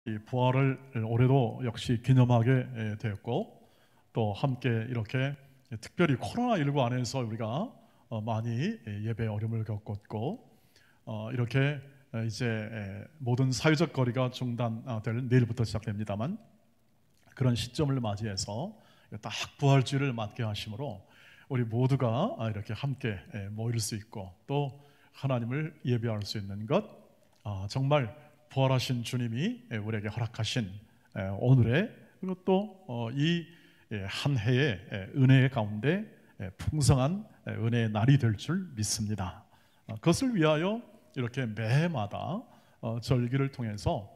이 부활을 올해도 역시 기념하게 되었고, 또 함께 이렇게 특별히 코로나19 안에서 우리가 많이 예배 어려움을 겪었고, 이렇게 이제 모든 사회적 거리가 중단될 내일부터 시작됩니다만, 그런 시점을 맞이해서 딱 부활주의를 맞게 하심으로 우리 모두가 이렇게 함께 모일 수 있고, 또 하나님을 예배할 수 있는 것, 정말 부활하신 주님이 우리에게 허락하신 오늘의, 그리고 또 이 한 해의 은혜 가운데 풍성한 은혜의 날이 될 줄 믿습니다. 그것을 위하여 이렇게 매해마다 절기를 통해서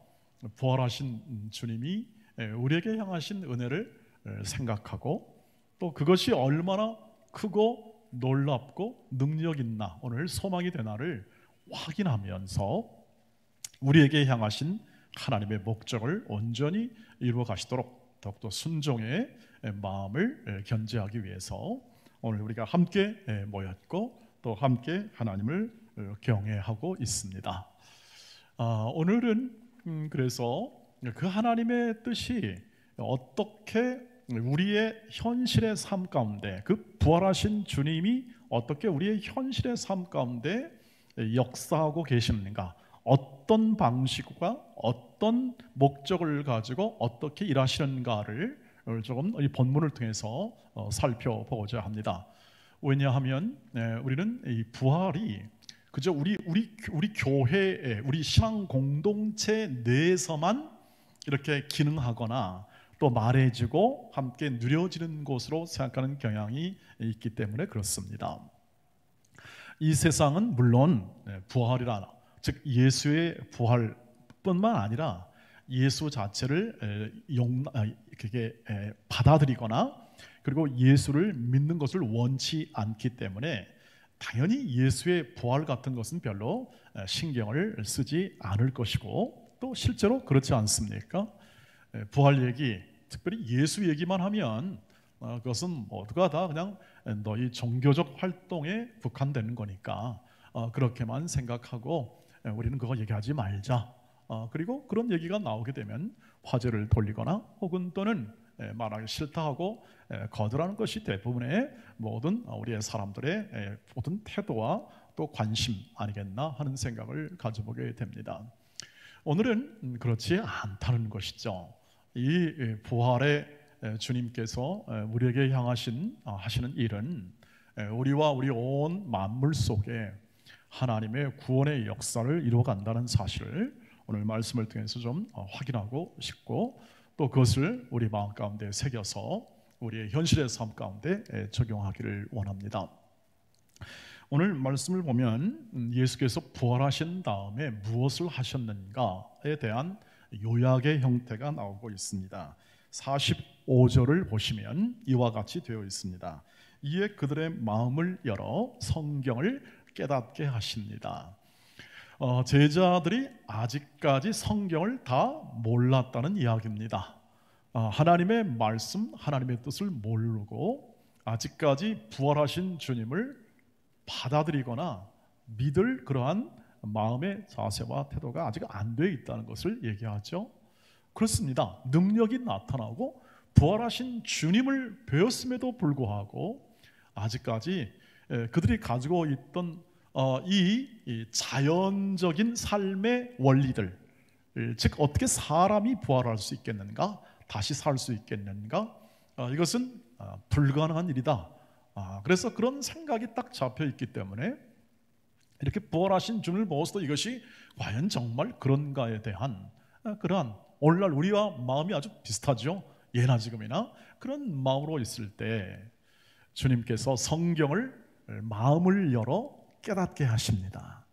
부활하신 주님이 우리에게 향하신 은혜를 생각하고, 또 그것이 얼마나 크고 놀랍고 능력 있나, 오늘 소망이 되나를 확인하면서 우리에게 향하신 하나님의 목적을 온전히 이루어 가시도록 더욱더 순종의 마음을 견지하기 위해서 오늘 우리가 함께 모였고, 또 함께 하나님을 경외하고 있습니다. 오늘은 그래서 그 하나님의 뜻이 어떻게 우리의 현실의 삶 가운데, 그 부활하신 주님이 어떻게 우리의 현실의 삶 가운데 역사하고 계시는가, 어떤 방식과 어떤 목적을 가지고 어떻게 일하시는가를 조금 이 본문을 통해서 살펴보고자 합니다. 왜냐하면 우리는 이 부활이 그저 우리 교회에, 우리 신앙 공동체 내에서만 이렇게 기능하거나 또 말해지고 함께 누려지는 곳으로 생각하는 경향이 있기 때문에 그렇습니다. 이 세상은 물론 부활이라, 즉 예수의 부활뿐만 아니라 예수 자체를 받아들이거나 그리고 예수를 믿는 것을 원치 않기 때문에 당연히 예수의 부활 같은 것은 별로 신경을 쓰지 않을 것이고, 또 실제로 그렇지 않습니까? 부활 얘기, 특별히 예수 얘기만 하면 그것은 모두가 다 그냥 너희 종교적 활동에 국한되는 거니까 그렇게만 생각하고 우리는 그거 얘기하지 말자. 그리고 그런 얘기가 나오게 되면 화제를 돌리거나 혹은 또는 말하기 싫다 하고 거절하는 것이 대부분의 모든 우리의 사람들의 모든 태도와 또 관심 아니겠나 하는 생각을 가져보게 됩니다. 오늘은 그렇지 않다는 것이죠. 이 부활의 주님께서 우리에게 하시는 일은 우리와 우리 온 만물 속에 하나님의 구원의 역사를 이루어간다는 사실을 오늘 말씀을 통해서 좀 확인하고 싶고, 또 그것을 우리 마음 가운데 새겨서 우리의 현실의 삶 가운데 적용하기를 원합니다. 오늘 말씀을 보면 예수께서 부활하신 다음에 무엇을 하셨는가에 대한 요약의 형태가 나오고 있습니다. 45절을 보시면 이와 같이 되어 있습니다. 이에 그들의 마음을 열어 성경을 깨닫게 하십니다. 제자들이 아직까지 성경을 다 몰랐다는 이야기입니다. 하나님의 말씀, 하나님의 뜻을 모르고 아직까지 부활하신 주님을 받아들이거나 믿을 그러한 마음의 자세와 태도가 아직 안 돼 있다는 것을 얘기하죠. 그렇습니다. 능력이 나타나고 부활하신 주님을 배웠음에도 불구하고 아직까지 그들이 가지고 있던 이 자연적인 삶의 원리들, 즉 어떻게 사람이 부활할 수 있겠는가, 다시 살 수 있겠는가, 이것은 불가능한 일이다. 그래서 그런 생각이 딱 잡혀 있기 때문에 이렇게 부활하신 주님을 보고서도 이것이 과연 정말 그런가에 대한 그러한, 오늘날 우리와 마음이 아주 비슷하죠. 예나 지금이나 그런 마음으로 있을 때 주님께서 성경을 마음을 열어 깨닫게 하십니다.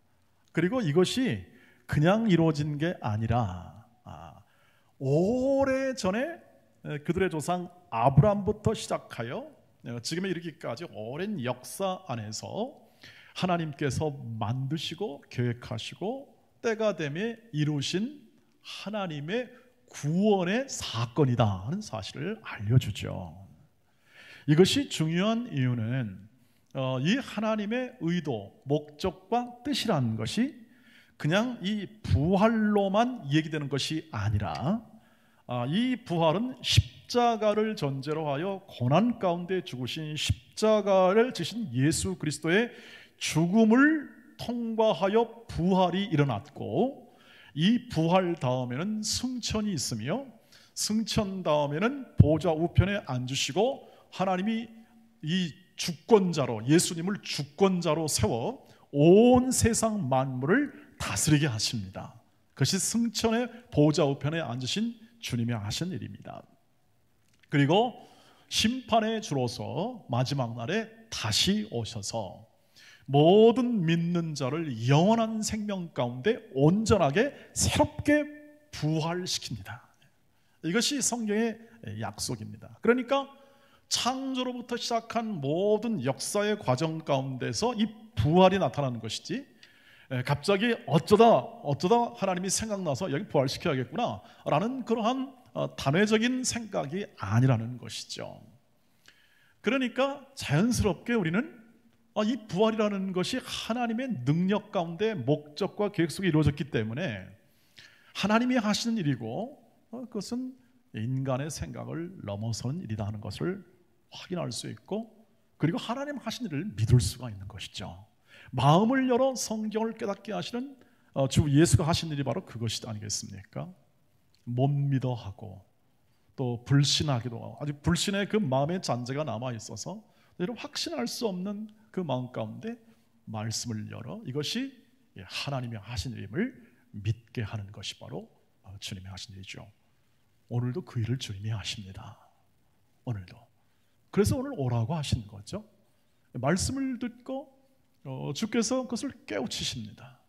그리고 이것이 그냥 이루어진 게 아니라 오래전에 그들의 조상 아브라함부터 시작하여 지금에 이르기까지 오랜 역사 안에서 하나님께서 만드시고 계획하시고 때가 되매 이루신 하나님의 구원의 사건이다 하는 사실을 알려주죠. 이것이 중요한 이유는 이 하나님의 의도, 목적과 뜻이라는 것이 그냥 이 부활로만 얘기되는 것이 아니라 이 부활은 십자가를 전제로 하여 고난 가운데 죽으신 십자가를 지신 예수 그리스도의 죽음을 통과하여 부활이 일어났고, 이 부활 다음에는 승천이 있으며, 승천 다음에는 보좌 우편에 앉으시고 하나님이 이 주권자로, 예수님을 주권자로 세워 온 세상 만물을 다스리게 하십니다. 그것이 승천의 보좌 우편에 앉으신 주님이 하신 일입니다. 그리고 심판의 주로서 마지막 날에 다시 오셔서 모든 믿는 자를 영원한 생명 가운데 온전하게 새롭게 부활시킵니다. 이것이 성경의 약속입니다. 그러니까 창조로부터 시작한 모든 역사의 과정 가운데서 이 부활이 나타나는 것이지, 갑자기 어쩌다 하나님이 생각나서 여기 부활시켜야겠구나 라는 그러한 단회적인 생각이 아니라는 것이죠. 그러니까 자연스럽게 우리는 이 부활이라는 것이 하나님의 능력 가운데 목적과 계획 속에 이루어졌기 때문에 하나님이 하시는 일이고, 그것은 인간의 생각을 넘어서는 일이다 하는 것을 확인할 수 있고, 그리고 하나님 하신 일을 믿을 수가 있는 것이죠. 마음을 열어 성경을 깨닫게 하시는 주 예수가 하신 일이 바로 그것이 아니겠습니까? 못 믿어 하고 또 불신하기도 하고, 아직 불신의 그 마음의 잔재가 남아 있어서 여러분 확신할 수 없는 그 마음 가운데 말씀을 열어 이것이 하나님이 하신 일임을 믿게 하는 것이 바로 주님이 하신 일이죠. 오늘도 그 일을 주님이 하십니다. 오늘도. 그래서 오늘 오라고 하시는 거죠. 말씀을 듣고 주께서 그것을 깨우치십니다.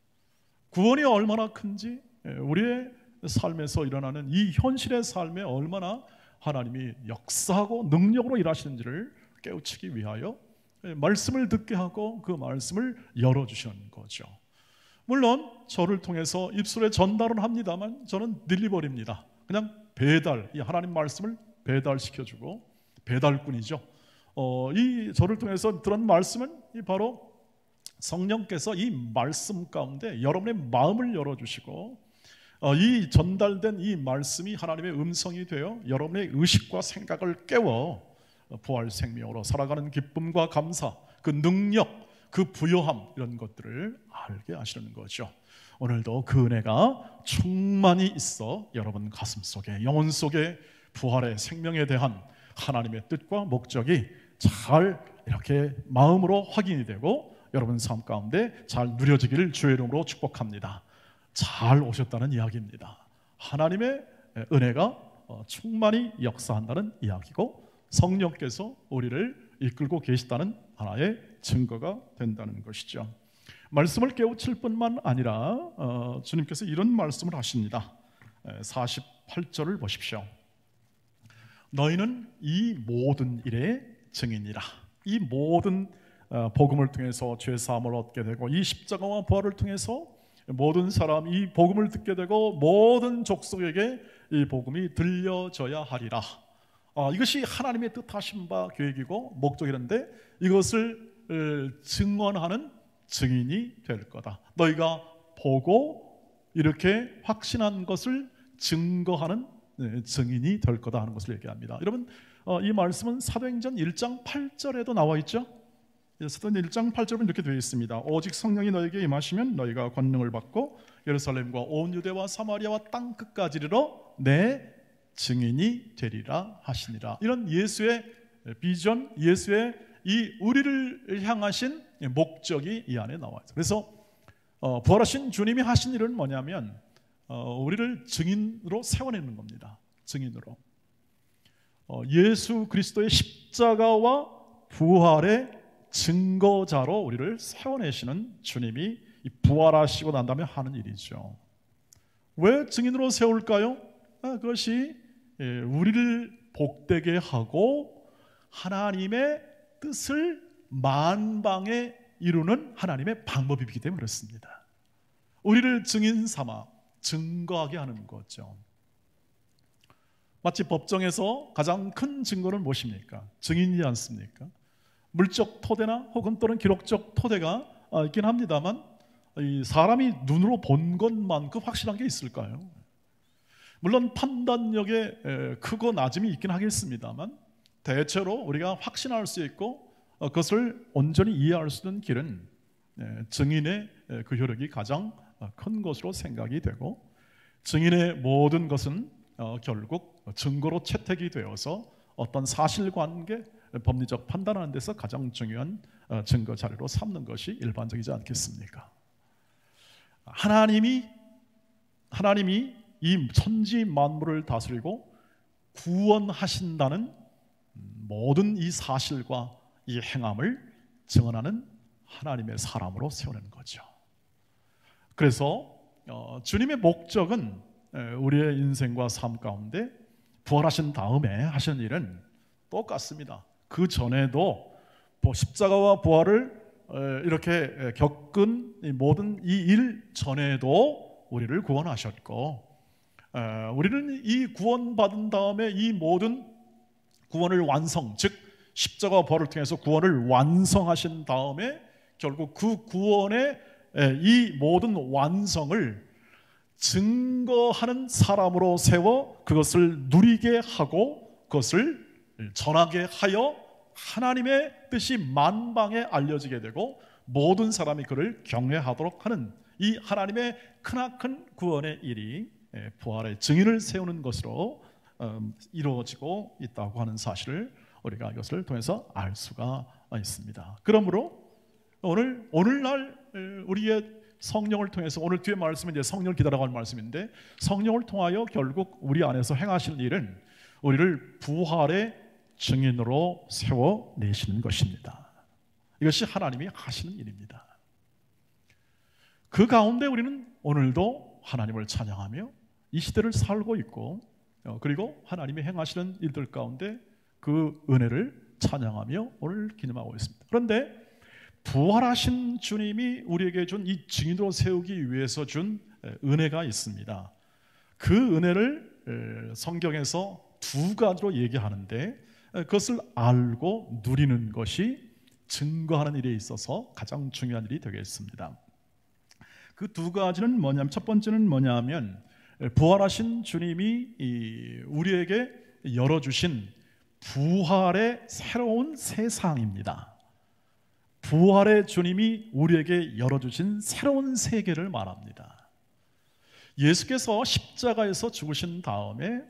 구원이 얼마나 큰지, 우리의 삶에서 일어나는 이 현실의 삶에 얼마나 하나님이 역사하고 능력으로 일하시는지를 깨우치기 위하여 말씀을 듣게 하고 그 말씀을 열어주시는 거죠. 물론 저를 통해서 입술에 전달은 합니다만 저는 딜리버리입니다. 그냥 배달, 이 하나님 말씀을 배달시켜주고 배달꾼이죠. 이 저를 통해서 들은 말씀은 바로 성령께서 이 말씀 가운데 여러분의 마음을 열어주시고, 이 전달된 이 말씀이 하나님의 음성이 되어 여러분의 의식과 생각을 깨워 부활 생명으로 살아가는 기쁨과 감사, 그 능력, 그 부요함, 이런 것들을 알게 하시는 거죠. 오늘도 그 은혜가 충만히 있어 여러분 가슴 속에, 영혼 속에 부활의 생명에 대한 하나님의 뜻과 목적이 잘 이렇게 마음으로 확인이 되고 여러분 삶 가운데 잘 누려지기를 주의 이름으로 축복합니다. 잘 오셨다는 이야기입니다. 하나님의 은혜가 충만히 역사한다는 이야기고, 성령께서 우리를 이끌고 계시다는 하나의 증거가 된다는 것이죠. 말씀을 깨우칠 뿐만 아니라 주님께서 이런 말씀을 하십니다. 48절을 보십시오. 너희는 이 모든 일의 증인이라. 이 모든 복음을 통해서 죄 사함을 얻게 되고, 이 십자가와 부활을 통해서 모든 사람 이 복음을 듣게 되고 모든 족속에게 이 복음이 들려져야 하리라. 이것이 하나님의 뜻하신 바 계획이고 목적이란데, 이것을 증언하는 증인이 될 거다. 너희가 보고 이렇게 확신한 것을 증거하는 증인이 될 거다 하는 것을 얘기합니다. 여러분, 이 말씀은 사도행전 1장 8절에도 나와 있죠. 사도행전 1장 8절은 이렇게 되어 있습니다. 오직 성령이 너에게 임하시면 너희가 권능을 받고 예루살렘과 온 유대와 사마리아와 땅 끝까지 이르러 내 증인이 되리라 하시니라. 이런 예수의 비전, 예수의 이 우리를 향하신 목적이 이 안에 나와 있어요. 그래서 부활하신 주님이 하신 일은 뭐냐면 우리를 증인으로 세워내는 겁니다. 증인으로. 예수 그리스도의 십자가와 부활의 증거자로 우리를 세워내시는 주님이 부활하시고 난 다음에 하는 일이죠. 왜 증인으로 세울까요? 그것이 우리를 복되게 하고 하나님의 뜻을 만방에 이루는 하나님의 방법이기 때문에 그렇습니다. 우리를 증인 삼아 증거하게 하는 거죠. 마치 법정에서 가장 큰 증거는 무엇입니까? 증인이지 않습니까? 물적 토대나 혹은 또는 기록적 토대가 있긴 합니다만 이 사람이 눈으로 본 것만큼 확실한 게 있을까요? 물론 판단력에 크고 낮음이 있긴 하겠습니다만 대체로 우리가 확신할 수 있고 그것을 온전히 이해할 수 있는 길은 증인의 그 효력이 가장 큰 것으로 생각이 되고, 증인의 모든 것은 결국 증거로 채택이 되어서 어떤 사실관계, 법리적 판단하는 데서 가장 중요한 증거 자료로 삼는 것이 일반적이지 않겠습니까? 하나님이 이 천지 만물을 다스리고 구원하신다는 모든 이 사실과 이 행함을 증언하는 하나님의 사람으로 세우는 거죠. 그래서 주님의 목적은 우리의 인생과 삶 가운데 부활하신 다음에 하시는 일은 똑같습니다. 그 전에도 십자가와 부활을 이렇게 겪은 모든 이 일 전에도 우리를 구원하셨고, 우리는 이 구원받은 다음에 이 모든 구원을 완성, 즉 십자가와 부활을 통해서 구원을 완성하신 다음에 결국 그 구원의 이 모든 완성을 증거하는 사람으로 세워 그것을 누리게 하고 그것을 전하게 하여 하나님의 뜻이 만방에 알려지게 되고 모든 사람이 그를 경외하도록 하는 이 하나님의 크나큰 구원의 일이 부활의 증인을 세우는 것으로 이루어지고 있다고 하는 사실을 우리가 이것을 통해서 알 수가 있습니다. 그러므로 오늘날 우리의 성령을 통해서, 오늘 뒤에 말씀은 이제 성령을 기다려갈 말씀인데, 성령을 통하여 결국 우리 안에서 행하시는 일은 우리를 부활의 증인으로 세워내시는 것입니다. 이것이 하나님이 하시는 일입니다. 그 가운데 우리는 오늘도 하나님을 찬양하며 이 시대를 살고 있고, 그리고 하나님이 행하시는 일들 가운데 그 은혜를 찬양하며 오늘 기념하고 있습니다. 그런데 부활하신 주님이 우리에게 준 이 증인으로 세우기 위해서 준 은혜가 있습니다. 그 은혜를 성경에서 두 가지로 얘기하는데, 그것을 알고 누리는 것이 증거하는 일에 있어서 가장 중요한 일이 되겠습니다. 그 두 가지는 뭐냐면, 첫 번째는 뭐냐면 부활하신 주님이 우리에게 열어주신 부활의 새로운 세상입니다. 부활의 주님이 우리에게 열어주신 새로운 세계를 말합니다. 예수께서 십자가에서 죽으신 다음에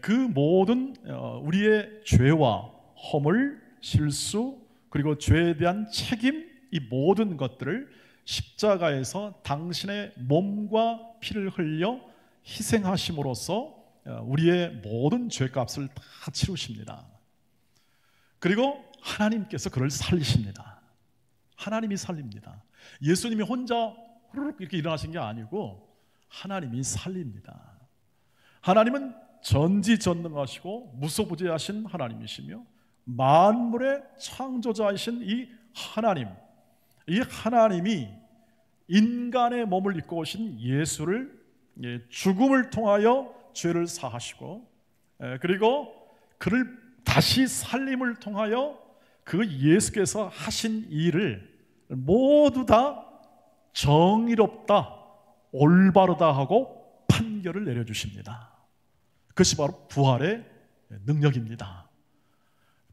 그 모든 우리의 죄와 허물, 실수, 그리고 죄에 대한 책임, 이 모든 것들을 십자가에서 당신의 몸과 피를 흘려 희생하심으로써 우리의 모든 죄값을 다 치루십니다. 그리고 하나님께서 그를 살리십니다. 하나님이 살립니다. 예수님이 혼자 후루룩 이렇게 일어나신 게 아니고 하나님이 살립니다. 하나님은 전지전능하시고 무소부재하신 하나님이시며 만물의 창조자이신 이 하나님이 인간의 몸을 입고 오신 예수를 죽음을 통하여 죄를 사하시고, 그리고 그를 다시 살림을 통하여 그 예수께서 하신 일을 모두 다 정의롭다, 올바르다 하고 판결을 내려주십니다. 그것이 바로 부활의 능력입니다.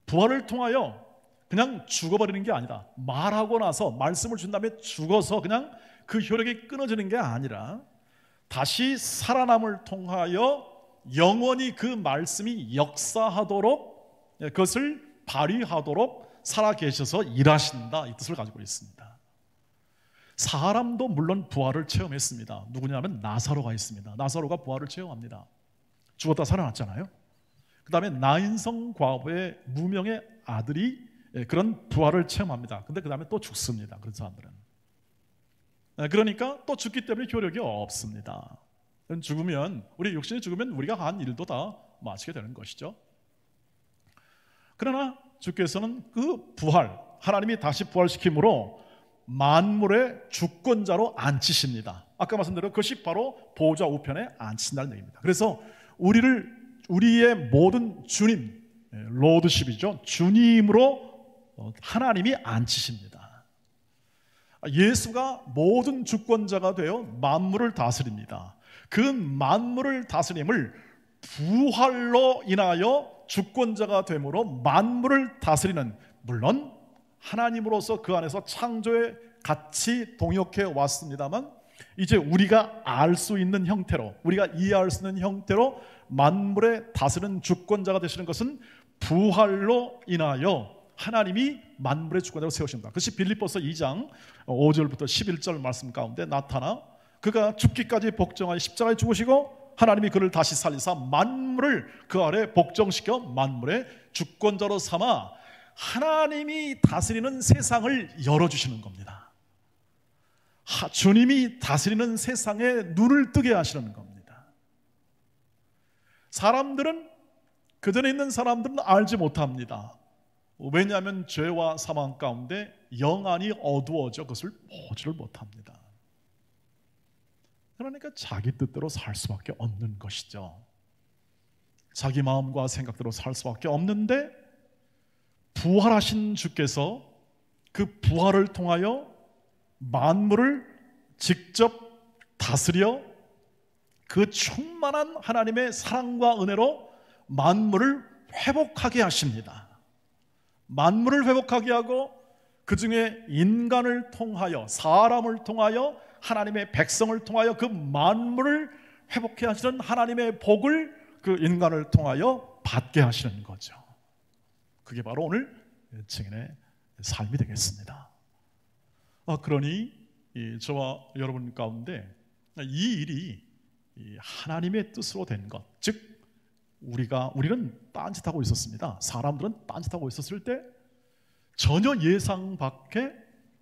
부활을 통하여 그냥 죽어버리는 게 아니라, 말하고 나서 말씀을 준 다음에 죽어서 그냥 그 효력이 끊어지는 게 아니라 다시 살아남을 통하여 영원히 그 말씀이 역사하도록, 그것을 발휘하도록 살아계셔서 일하신다, 이 뜻을 가지고 있습니다. 사람도 물론 부활을 체험했습니다. 누구냐면 나사로가 있습니다. 나사로가 부활을 체험합니다. 죽었다 살아났잖아요. 그 다음에 나인성 과부의 무명의 아들이 그런 부활을 체험합니다. 근데 그 다음에 또 죽습니다. 그런 사람들은. 그러니까 또 죽기 때문에 효력이 없습니다. 죽으면, 우리 육신이 죽으면 우리가 한 일도 다 마치게 되는 것이죠. 그러나 주께서는 그 부활, 하나님이 다시 부활시킴으로 만물의 주권자로 앉히십니다. 아까 말씀드린 그것이 바로 보좌 우편에 앉히신다는 얘기입니다. 그래서 우리의 모든 주님, 로드십이죠. 주님으로 하나님이 앉히십니다. 예수가 모든 주권자가 되어 만물을 다스립니다. 그 만물을 다스림을 부활로 인하여 주권자가 되므로 만물을 다스리는, 물론 하나님으로서 그 안에서 창조에 같이 동역해 왔습니다만 이제 우리가 알 수 있는 형태로, 우리가 이해할 수 있는 형태로 만물의 다스리는 주권자가 되시는 것은 부활로 인하여 하나님이 만물의 주권자로 세우신다. 그것이 빌립보서 2장 5절부터 11절 말씀 가운데 나타나, 그가 죽기까지 복종하여 십자가에 죽으시고 하나님이 그를 다시 살리사 만물을 그 아래 복종시켜 만물의 주권자로 삼아 하나님이 다스리는 세상을 열어주시는 겁니다. 주님이 다스리는 세상에 눈을 뜨게 하시는 겁니다. 사람들은, 그전에 있는 사람들은 알지 못합니다. 왜냐하면 죄와 사망 가운데 영안이 어두워져 그것을 보지를 못합니다. 그러니까 자기 뜻대로 살 수밖에 없는 것이죠. 자기 마음과 생각대로 살 수밖에 없는데, 부활하신 주께서 그 부활을 통하여 만물을 직접 다스려 그 충만한 하나님의 사랑과 은혜로 만물을 회복하게 하십니다. 만물을 회복하게 하고 그 중에 인간을 통하여, 사람을 통하여, 하나님의 백성을 통하여 그 만물을 회복해 하시는 하나님의 복을 그 인간을 통하여 받게 하시는 거죠. 그게 바로 오늘 증인의 삶이 되겠습니다. 그러니 저와 여러분 가운데 이 일이 하나님의 뜻으로 된 것, 즉 우리는 딴짓하고 있었습니다. 사람들은 딴짓하고 있었을 때 전혀 예상 밖에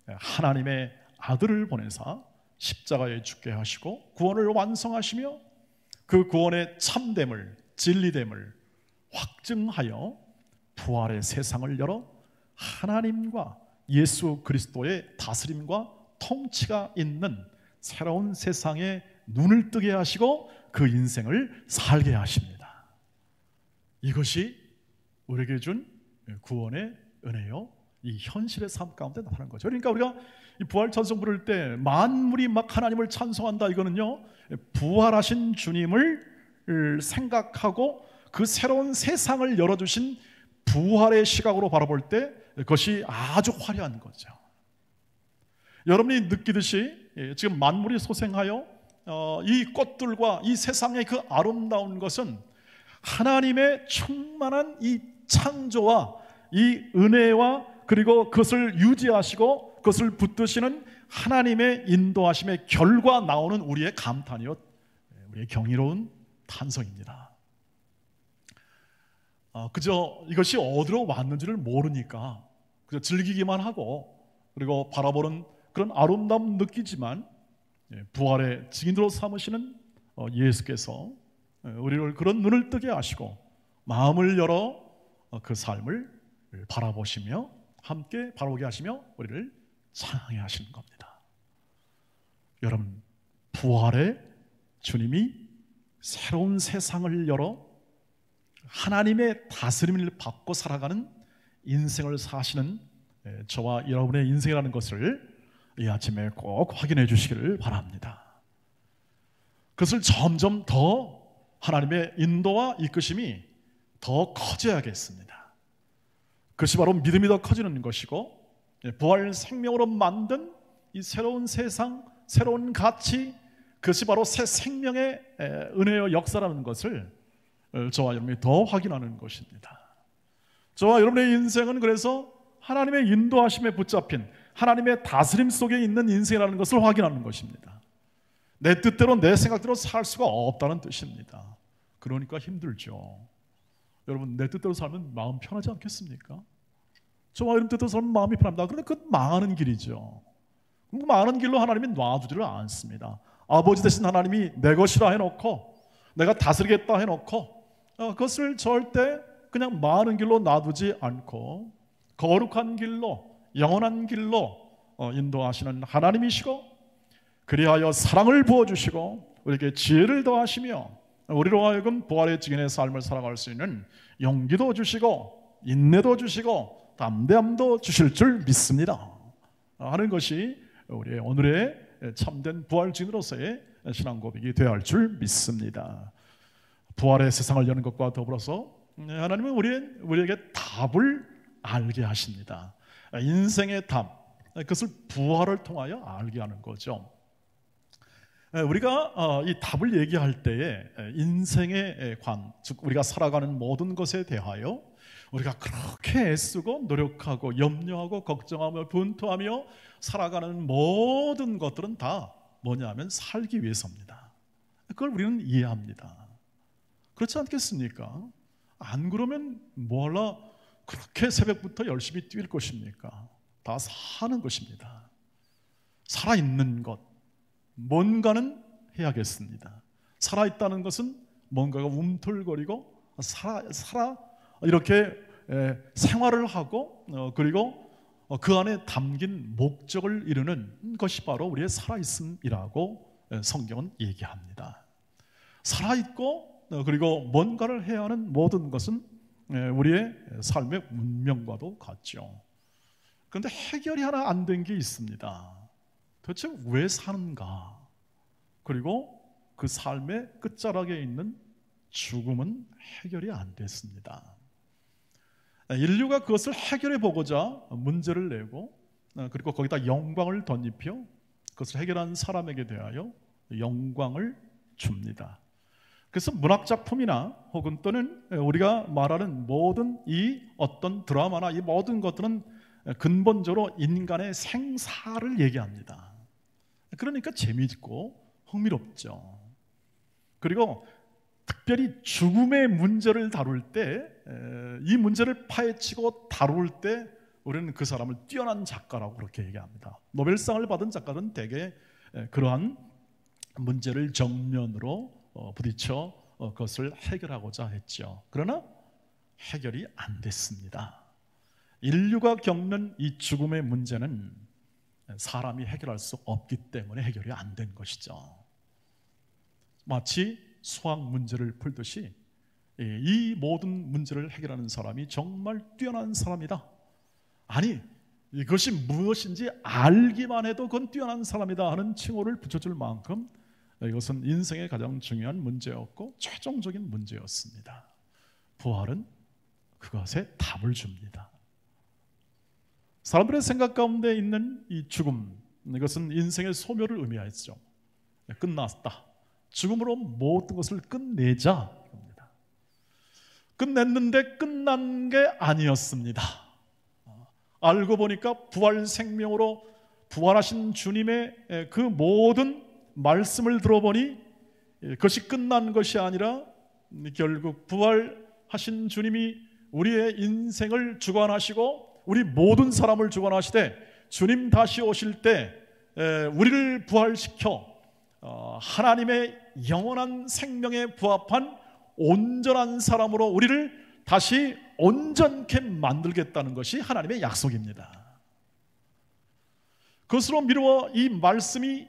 하나님의 아들을 보내사 십자가에 죽게 하시고 구원을 완성하시며 그 구원의 참됨을, 진리됨을 확증하여 부활의 세상을 열어 하나님과 예수 그리스도의 다스림과 통치가 있는 새로운 세상에 눈을 뜨게 하시고 그 인생을 살게 하십니다. 이것이 우리에게 준 구원의 은혜요, 이 현실의 삶 가운데 나타나는 거죠. 그러니까 우리가 이 부활 찬송 부를 때 만물이 막 하나님을 찬송한다, 이거는요, 부활하신 주님을 생각하고 그 새로운 세상을 열어주신 부활의 시각으로 바라볼 때 그것이 아주 화려한 거죠. 여러분이 느끼듯이 지금 만물이 소생하여 이 꽃들과 이 세상의 그 아름다운 것은 하나님의 충만한 이 창조와 이 은혜와 그리고 그것을 유지하시고 그것을 붙드시는 하나님의 인도하심의 결과 나오는 우리의 감탄이요, 우리의 경이로운 탄성입니다. 그저 이것이 어디로 왔는지를 모르니까 그저 즐기기만 하고 그리고 바라보는 그런 아름다움 느끼지만, 부활의 증인으로 삼으시는 예수께서 우리를 그런 눈을 뜨게 하시고 마음을 열어 그 삶을 바라보시며 함께 바라보게 하시며 우리를 찬양해 하시는 겁니다. 여러분, 부활의 주님이 새로운 세상을 열어 하나님의 다스림을 받고 살아가는 인생을 사시는 저와 여러분의 인생이라는 것을 이 아침에 꼭 확인해 주시기를 바랍니다. 그것을 점점 더 하나님의 인도와 이끄심이 더 커져야겠습니다. 그것이 바로 믿음이 더 커지는 것이고, 부활 생명으로 만든 이 새로운 세상, 새로운 가치, 그것이 바로 새 생명의 은혜의 역사라는 것을 저와 여러분이 더 확인하는 것입니다. 저와 여러분의 인생은 그래서 하나님의 인도하심에 붙잡힌 하나님의 다스림 속에 있는 인생이라는 것을 확인하는 것입니다. 내 뜻대로 내 생각대로 살 수가 없다는 뜻입니다. 그러니까 힘들죠. 여러분, 내 뜻대로 살면 마음 편하지 않겠습니까? 저와 여러분 뜻대로 살면 마음이 편합니다. 그런데 그건 망하는 길이죠. 그 망하는 길로 하나님이 놔두지를 않습니다. 아버지 되신 하나님이 내 것이라 해놓고 내가 다스리겠다 해놓고 그것을 절대 그냥 망하는 길로 놔두지 않고 거룩한 길로, 영원한 길로 인도하시는 하나님이시고, 그리하여 사랑을 부어주시고 우리에게 지혜를 더하시며 우리로 하여금 부활의 증인의 삶을 살아갈 수 있는 용기도 주시고 인내도 주시고 담대함도 주실 줄 믿습니다 하는 것이 우리의 오늘의 참된 부활주인으로서의 신앙 고백이 되어야 할 줄 믿습니다. 부활의 세상을 여는 것과 더불어서 하나님은 우리에게 답을 알게 하십니다. 인생의 답, 그것을 부활을 통하여 알게 하는 거죠. 우리가 이 답을 얘기할 때에 인생의 관, 즉 우리가 살아가는 모든 것에 대하여 우리가 그렇게 애쓰고 노력하고 염려하고 걱정하며 분투하며 살아가는 모든 것들은 다 뭐냐면 살기 위해서입니다. 그걸 우리는 이해합니다. 그렇지 않겠습니까? 안 그러면 뭐하러 그렇게 새벽부터 열심히 뛸 것입니까? 다 사는 것입니다. 살아있는 것, 뭔가는 해야겠습니다. 살아있다는 것은 뭔가가 움틀거리고 이렇게 생활을 하고 그리고 그 안에 담긴 목적을 이루는 것이 바로 우리의 살아있음이라고 성경은 얘기합니다. 살아있고 그리고 뭔가를 해야 하는 모든 것은 우리의 삶의 운명과도 같죠. 그런데 해결이 하나 안 된 게 있습니다. 도대체 왜 사는가? 그리고 그 삶의 끝자락에 있는 죽음은 해결이 안 됐습니다. 인류가 그것을 해결해 보고자 문제를 내고 그리고 거기다 영광을 덧입혀 그것을 해결한 사람에게 대하여 영광을 줍니다. 그래서 문학작품이나 혹은 또는 우리가 말하는 모든 이 어떤 드라마나 이 모든 것들은 근본적으로 인간의 생사를 얘기합니다. 그러니까 재미있고 흥미롭죠. 그리고 특별히 죽음의 문제를 다룰 때, 이 문제를 파헤치고 다룰 때 우리는 그 사람을 뛰어난 작가라고 그렇게 얘기합니다. 노벨상을 받은 작가는 대개 그러한 문제를 정면으로 부딪혀 그것을 해결하고자 했죠. 그러나 해결이 안 됐습니다. 인류가 겪는 이 죽음의 문제는 사람이 해결할 수 없기 때문에 해결이 안 된 것이죠. 마치 수학 문제를 풀듯이 이 모든 문제를 해결하는 사람이 정말 뛰어난 사람이다. 아니, 이것이 무엇인지 알기만 해도 그건 뛰어난 사람이다 하는 칭호를 붙여줄 만큼 이것은 인생의 가장 중요한 문제였고 최종적인 문제였습니다. 부활은 그것에 답을 줍니다. 사람들의 생각 가운데 있는 이 죽음, 이것은 인생의 소멸을 의미하였죠. 끝났다. 죽음으로 모든 것을 끝내자. 끝냈는데 끝난 게 아니었습니다. 알고 보니까 부활 생명으로 부활하신 주님의 그 모든 말씀을 들어보니 그것이 끝난 것이 아니라 결국 부활하신 주님이 우리의 인생을 주관하시고 우리 모든 사람을 주관하시되 주님 다시 오실 때 우리를 부활시켜 하나님의 영원한 생명에 부합한 온전한 사람으로 우리를 다시 온전케 만들겠다는 것이 하나님의 약속입니다. 그것으로 미루어 이 말씀이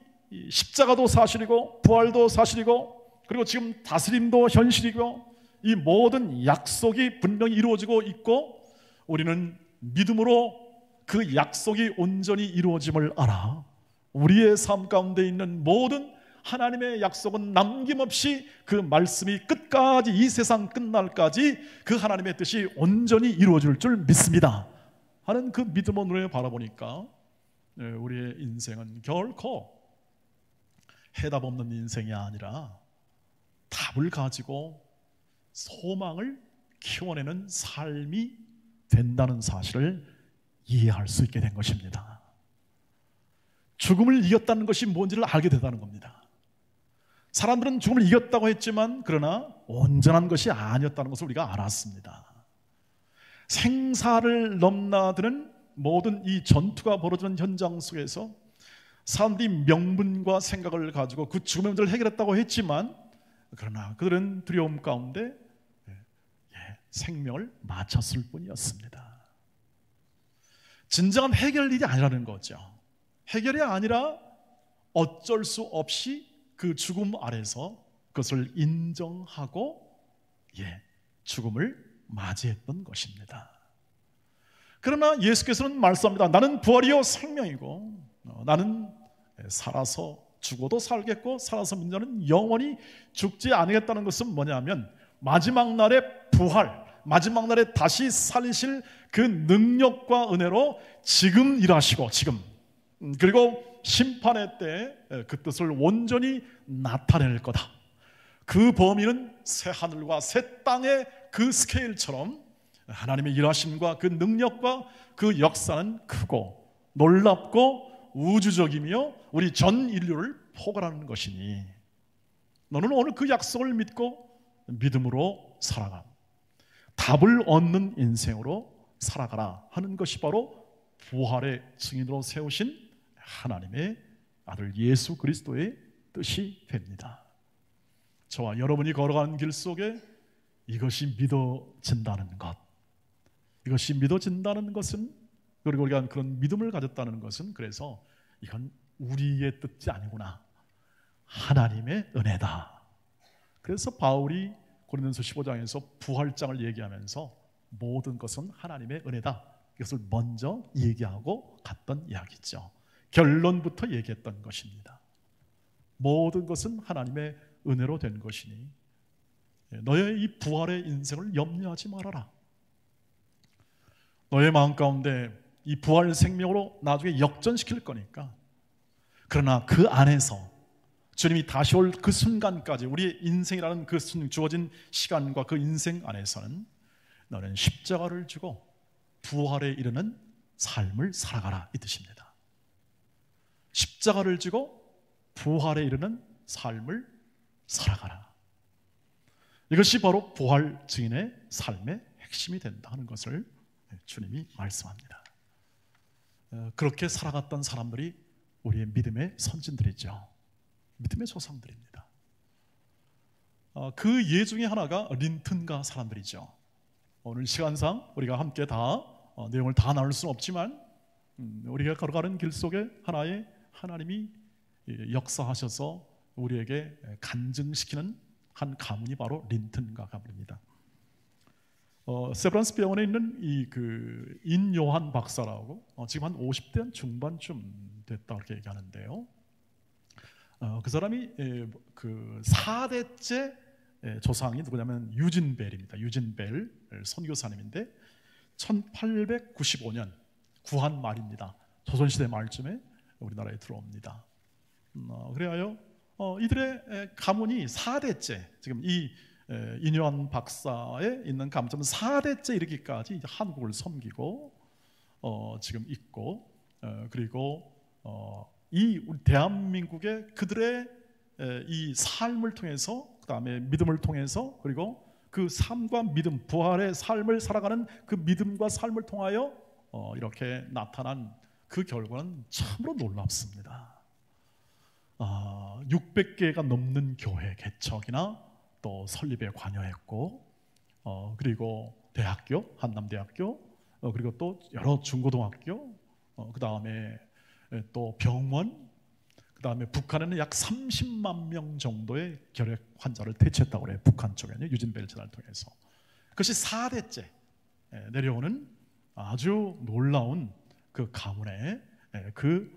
십자가도 사실이고 부활도 사실이고 그리고 지금 다스림도 현실이고 이 모든 약속이 분명히 이루어지고 있고 우리는 믿음으로 그 약속이 온전히 이루어짐을 알아 우리의 삶 가운데 있는 모든 하나님의 약속은 남김없이 그 말씀이 끝까지 이 세상 끝날까지 그 하나님의 뜻이 온전히 이루어질 줄 믿습니다 하는 그 믿음의 눈에 바라보니까 우리의 인생은 결코 해답 없는 인생이 아니라 답을 가지고 소망을 키워내는 삶이 된다는 사실을 이해할 수 있게 된 것입니다. 죽음을 이겼다는 것이 뭔지를 알게 되다는 겁니다. 사람들은 죽음을 이겼다고 했지만 그러나 온전한 것이 아니었다는 것을 우리가 알았습니다. 생사를 넘나드는 모든 이 전투가 벌어지는 현장 속에서 사람들이 명분과 생각을 가지고 그 죽음의 문제를 해결했다고 했지만 그러나 그들은 두려움 가운데 생명을 마쳤을 뿐이었습니다. 진정한 해결 일이 아니라는 거죠. 해결이 아니라 어쩔 수 없이 그 죽음 아래서 그것을 인정하고 죽음을 맞이했던 것입니다. 그러나 예수께서는 말씀합니다. 나는 부활이요 생명이고 나는 살아서 죽어도 살겠고 살아서 믿는 자는 영원히 죽지 않겠다는 것은 뭐냐면 마지막 날의 부활, 마지막 날에 다시 살리실 그 능력과 은혜로 지금 일하시고 지금 그리고 심판의 때 그 뜻을 온전히 나타낼 거다. 그 범위는 새 하늘과 새 땅의 그 스케일처럼 하나님의 일하심과 그 능력과 그 역사는 크고 놀랍고 우주적이며 우리 전 인류를 포괄하는 것이니 너는 오늘 그 약속을 믿고 믿음으로 살아가 답을 얻는 인생으로 살아가라 하는 것이 바로 부활의 증인으로 세우신 하나님의 아들 예수 그리스도의 뜻이 됩니다. 저와 여러분이 걸어가는 길 속에 이것이 믿어진다는 것, 이것이 믿어진다는 것은, 그리고 우리가 그런 믿음을 가졌다는 것은, 그래서 이건 우리의 뜻이 아니구나, 하나님의 은혜다. 그래서 바울이 고린도서 15장에서 부활장을 얘기하면서 모든 것은 하나님의 은혜다, 이것을 먼저 얘기하고 갔던 이야기죠. 결론부터 얘기했던 것입니다. 모든 것은 하나님의 은혜로 된 것이니 너의 이 부활의 인생을 염려하지 말아라. 너의 마음 가운데 이 부활 생명으로 나중에 역전시킬 거니까. 그러나 그 안에서 주님이 다시 올 그 순간까지 우리의 인생이라는 그 주어진 시간과 그 인생 안에서는 너는 십자가를 지고 부활에 이르는 삶을 살아가라, 이 뜻입니다. 십자가를 지고 부활에 이르는 삶을 살아가라. 이것이 바로 부활 증인의 삶의 핵심이 된다는 것을 주님이 말씀합니다. 그렇게 살아갔던 사람들이 우리의 믿음의 선진들이죠. 믿음의 조상들입니다. 그 예 중에 하나가 린튼가 사람들이죠. 오늘 시간상 우리가 함께 다 내용을 다 나눌 수는 없지만 우리가 걸어가는 길 속에 하나의 하나님이 역사하셔서 우리에게 간증시키는 한 가문이 바로 린튼가 가문입니다. 세브란스 병원에 있는 인요한 박사라고 지금 한 50대 중반쯤 됐다 이렇게 얘기하는데요. 그 사람이 그 4대째 조상이 누구냐면 유진 벨입니다. 유진 벨 선교사님인데 1895년 구한 말입니다. 조선시대 말쯤에 우리나라에 들어옵니다. 그래요. 이들의 가문이 4대째, 지금 이 인요한 박사에 있는 가문은 4대째 이르기까지 한국을 섬기고 지금 있고, 그리고 이 대한민국의 그들의 이 삶을 통해서, 그 다음에 믿음을 통해서, 그리고 그 삶과 믿음, 부활의 삶을 살아가는 그 믿음과 삶을 통하여 이렇게 나타난 그 결과는 참으로 놀랍습니다. 600개가 넘는 교회 개척이나 또 설립에 관여했고, 그리고 대학교, 한남대학교, 그리고 또 여러 중고등학교, 그 다음에 또 병원, 그 다음에 북한에는 약 30만 명 정도의 결핵 환자를 퇴치했다고 그래요. 북한 쪽에는 유진벨 재단을 통해서. 그것이 4대째 내려오는 아주 놀라운 그 가문의 그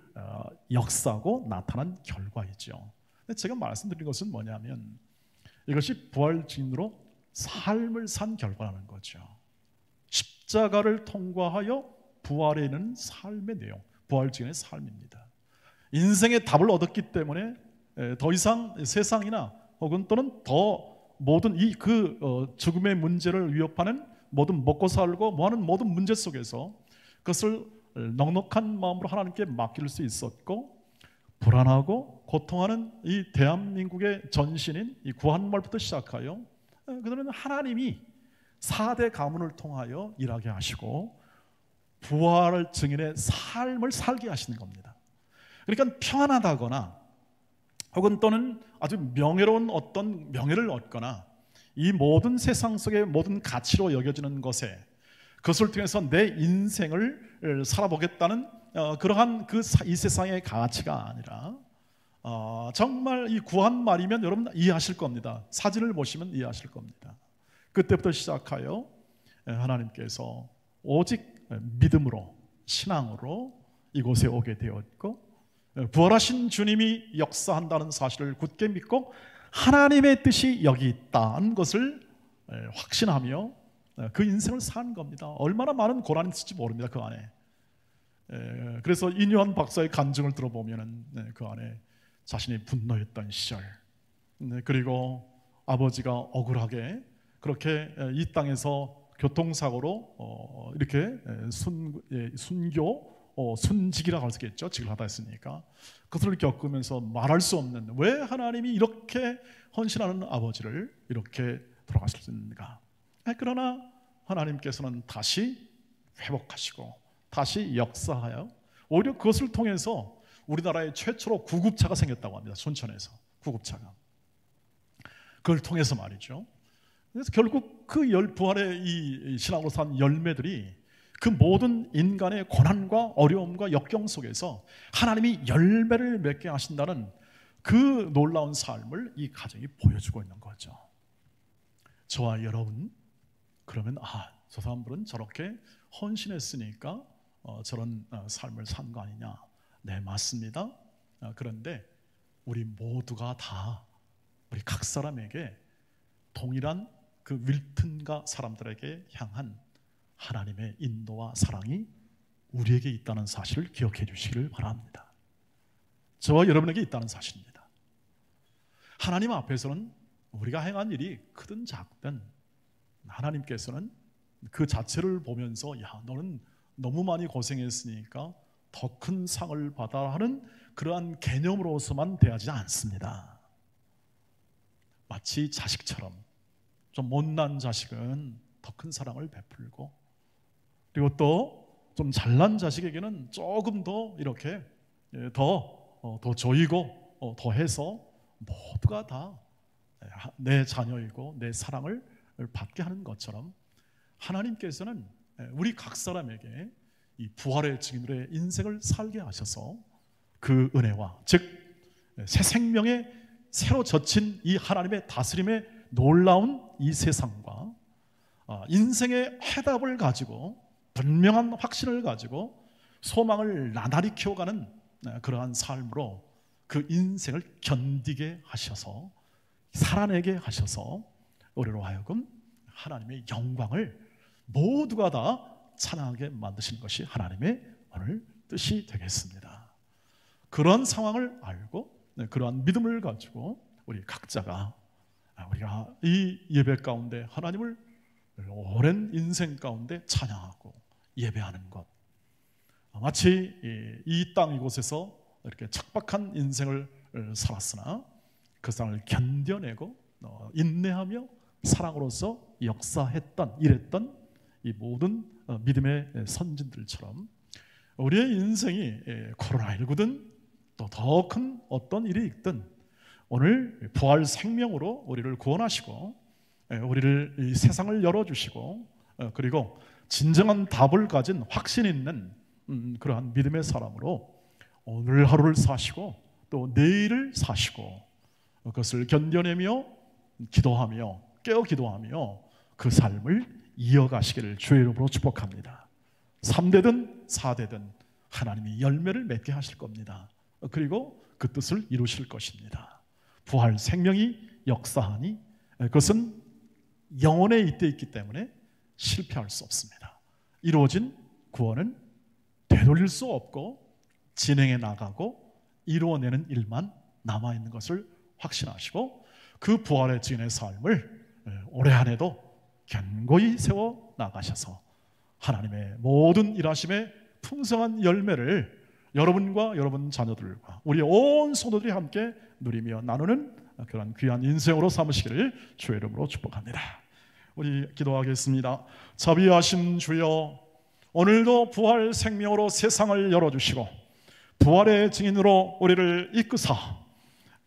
역사고 나타난 결과이죠. 제가 말씀드린 것은 뭐냐면 이것이 부활 증인으로 삶을 산 결과라는 거죠. 십자가를 통과하여 부활에 있는 삶의 내용, 부활 증인의 삶입니다. 인생의 답을 얻었기 때문에 더 이상 세상이나 혹은 또는 더 모든 이 죽음의 문제를 위협하는 모든 먹고 살고 뭐하는 모든 문제 속에서 그것을 넉넉한 마음으로 하나님께 맡길 수 있었고, 불안하고 고통하는 이 대한민국의 전신인 이 구한말부터 시작하여 그들은 하나님이 4대 가문을 통하여 일하게 하시고 부활 증인의 삶을 살게 하시는 겁니다. 그러니까 평안하다거나 혹은 또는 아주 명예로운 어떤 명예를 얻거나 이 모든 세상 속의 모든 가치로 여겨지는 것에 그것을 통해서 내 인생을 살아보겠다는 그러한 이 세상의 가치가 아니라 정말 이 구한 말이면 여러분 이해하실 겁니다. 사진을 보시면 이해하실 겁니다. 그때부터 시작하여 하나님께서 오직 믿음으로 신앙으로 이곳에 오게 되었고 부활하신 주님이 역사한다는 사실을 굳게 믿고 하나님의 뜻이 여기 있다는 것을 확신하며 그 인생을 사는 겁니다. 얼마나 많은 고난이 있을지 모릅니다. 그 안에. 그래서 이뇨한 박사의 간증을 들어보면 그 안에 자신이 분노했던 시절, 그리고 아버지가 억울하게 그렇게 이 땅에서 교통사고로 이렇게 순직이라고 할 수 있겠죠. 직을 하다 했으니까 그것을 겪으면서 말할 수 없는, 왜 하나님이 이렇게 헌신하는 아버지를 이렇게 돌아가실 수 있는가. 그러나 하나님께서는 다시 회복하시고 다시 역사하여 오히려 그것을 통해서 우리나라에 최초로 구급차가 생겼다고 합니다. 순천에서 구급차가. 그걸 통해서 말이죠. 그래서 결국 그 부활의 이 신앙으로 산 열매들이 그 모든 인간의 고난과 어려움과 역경 속에서 하나님이 열매를 맺게 하신다는 그 놀라운 삶을 이 가정이 보여주고 있는 거죠. 저와 여러분, 그러면 저 사람들은 저렇게 헌신했으니까 저런 삶을 산 거 아니냐. 네, 맞습니다. 그런데 우리 모두가 다 우리 각 사람에게 동일한 그 윌튼가 사람들에게 향한 하나님의 인도와 사랑이 우리에게 있다는 사실을 기억해 주시기를 바랍니다. 저와 여러분에게 있다는 사실입니다. 하나님 앞에서는 우리가 행한 일이 크든 작든 하나님께서는 그 자체를 보면서 너는 너무 많이 고생했으니까 더 큰 상을 받아 하는 그러한 개념으로서만 대하지 않습니다. 마치 자식처럼 좀 못난 자식은 더 큰 사랑을 베풀고, 그리고 또 좀 잘난 자식에게는 조금 더 이렇게 더 조이고 더 해서 모두가 다 내 자녀이고 내 사랑을 받게 하는 것처럼 하나님께서는 우리 각 사람에게 이 부활의 증인으로의 인생을 살게 하셔서 그 은혜와, 즉 새 생명에 새로 젖힌 이 하나님의 다스림의 놀라운 이 세상과 인생의 해답을 가지고 분명한 확신을 가지고 소망을 나날이 키워가는 그러한 삶으로 그 인생을 견디게 하셔서 살아내게 하셔서 우리로 하여금 하나님의 영광을 모두가 다 찬양하게 만드시는 것이 하나님의 오늘 뜻이 되겠습니다. 그런 상황을 알고 그러한 믿음을 가지고 우리 각자가 우리가 이 예배 가운데 하나님을 오랜 인생 가운데 찬양하고 예배하는 것, 마치 이 땅 이곳에서 이렇게 척박한 인생을 살았으나 그 상을 견뎌내고 인내하며 사랑으로서 역사했던, 일했던 이 모든 믿음의 선진들처럼 우리의 인생이 코로나19든 또 더 큰 어떤 일이 있든 오늘 부활 생명으로 우리를 구원하시고 우리를 이 세상을 열어주시고 그리고 진정한 답을 가진 확신 있는 그러한 믿음의 사람으로 오늘 하루를 사시고 또 내일을 사시고 그것을 견뎌내며 기도하며 깨어 기도하며 그 삶을 이어가시기를 주의 이름으로 축복합니다. 3대든 4대든 하나님이 열매를 맺게 하실 겁니다. 그리고 그 뜻을 이루실 것입니다. 부활 생명이 역사하니 그것은 영혼에 잇대 있기 때문에 실패할 수 없습니다. 이루어진 구원은 되돌릴 수 없고 진행해 나가고 이루어내는 일만 남아있는 것을 확신하시고 그 부활의 증인의 삶을 올해 한 해도 견고히 세워 나가셔서 하나님의 모든 일하심의 풍성한 열매를 여러분과 여러분 자녀들과 우리 온 성도들이 함께 누리며 나누는 그런 귀한 인생으로 삼으시기를 주의 이름으로 축복합니다. 우리 기도하겠습니다. 자비하신 주여, 오늘도 부활 생명으로 세상을 열어주시고 부활의 증인으로 우리를 이끄사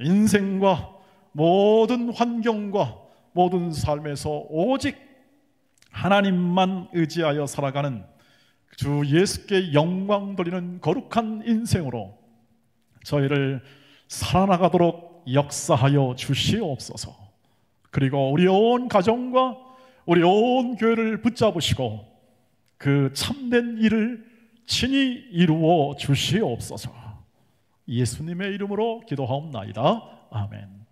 인생과 모든 환경과 모든 삶에서 오직 하나님만 의지하여 살아가는 주 예수께 영광 돌리는 거룩한 인생으로 저희를 살아나가도록 역사하여 주시옵소서. 그리고 우리 온 가정과 우리 온 교회를 붙잡으시고 그 참된 일을 친히 이루어 주시옵소서. 예수님의 이름으로 기도하옵나이다. 아멘.